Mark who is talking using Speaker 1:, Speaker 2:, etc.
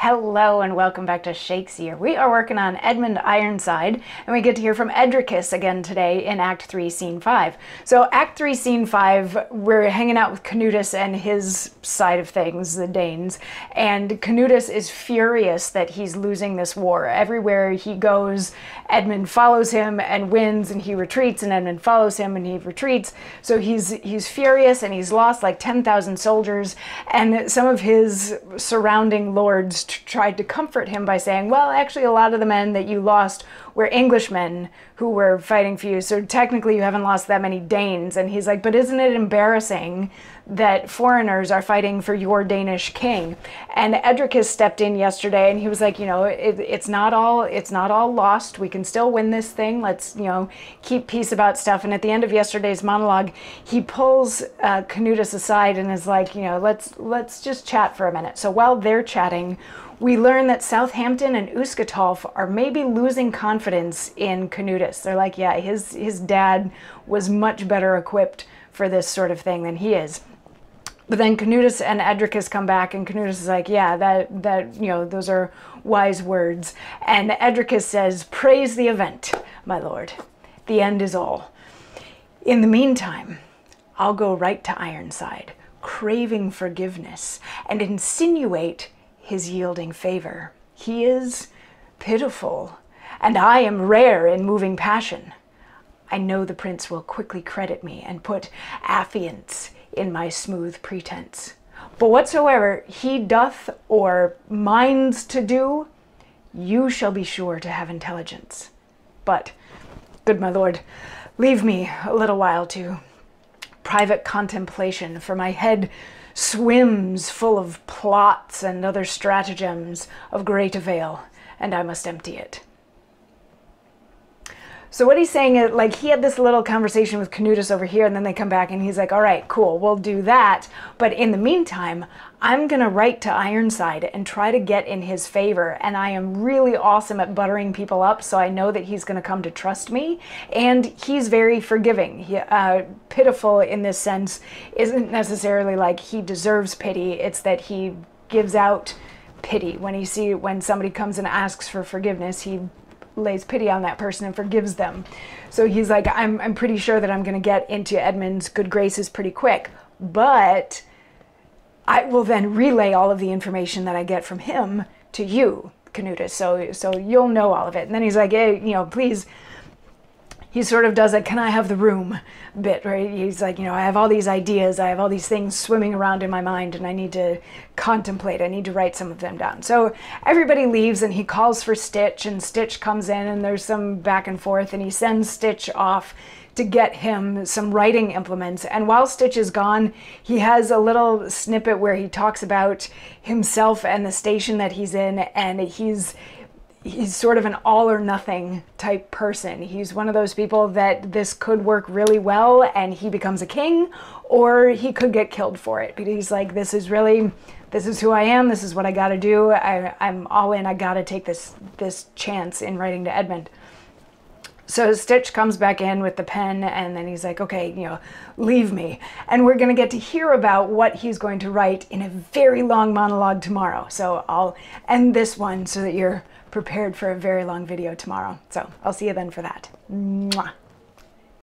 Speaker 1: Hello and welcome back to Shakesyear. We are working on Edmund Ironside, and we get to hear from Edricus again today in Act 3, Scene 5. So Act 3, Scene 5, we're hanging out with Canutus and his side of things, the Danes, and Canutus is furious that he's losing this war. Everywhere he goes, Edmund follows him and wins, and he retreats, and Edmund follows him and he retreats. So he's furious, and he's lost like 10,000 soldiers, and some of his surrounding lords tried to comfort him by saying, well, actually a lot of the men that you lost were Englishmen who were fighting for you, so technically you haven't lost that many Danes. And he's like, but isn't it embarrassing that foreigners are fighting for your Danish king? And Edricus stepped in yesterday and he was like, you know, it's not all lost. We can still win this thing. Let's, you know, keep peace about stuff. And at the end of yesterday's monologue, he pulls Canutus aside and is like, you know, let's just chat for a minute. So while they're chatting, we learn that Southampton and Uskatolf are maybe losing confidence in Canutus. They're like, yeah, his dad was much better equipped for this sort of thing than he is. But then Canutus and Edricus come back, and Canutus is like, yeah, that you know, those are wise words. And Edricus says, praise the event, my lord. The end is all. In the meantime, I'll go right to Ironside, craving forgiveness, and insinuate his yielding favor. He is pitiful, and I am rare in moving passion. I know the prince will quickly credit me and put affiance in my smooth pretense. But whatsoever he doth or minds to do, you shall be sure to have intelligence. But, good my lord, leave me a little while to private contemplation, for my head swims full of plots and other stratagems of great avail, and I must empty it. So what he's saying is, like, he had this little conversation with Canutus over here, and then they come back and he's like, all right, cool, we'll do that. But in the meantime, I'm going to write to Ironside and try to get in his favor. And I am really awesome at buttering people up, so I know that he's going to come to trust me. And he's very forgiving. Pitiful in this sense isn't necessarily like he deserves pity. It's that he gives out pity. When somebody comes and asks for forgiveness, he lays pity on that person and forgives them. So he's like, I'm pretty sure that I'm going to get into Edmund's good graces pretty quick, but I will then relay all of the information that I get from him to you, Canutus, so you'll know all of it. And then he's like, hey, you know, please. He sort of does a can I have the room bit, right? He's like, you know, I have all these ideas, I have all these things swimming around in my mind, and I need to contemplate, I need to write some of them down. So everybody leaves and he calls for Stitch, and Stitch comes in and there's some back and forth, and he sends Stitch off to get him some writing implements. And while Stitch is gone, he has a little snippet where he talks about himself and the station that he's in, and he's sort of an all or nothing type person. He's one of those people that this could work really well and he becomes a king, or he could get killed for it. But he's like, this is who I am, this is what I gotta do, I'm all in, I gotta take this chance in writing to Edmund. So Stitch comes back in with the pen, and then he's like, okay, you know, leave me. And we're going to get to hear about what he's going to write in a very long monologue tomorrow. So I'll end this one so that you're prepared for a very long video tomorrow. So I'll see you then for that. Mwah.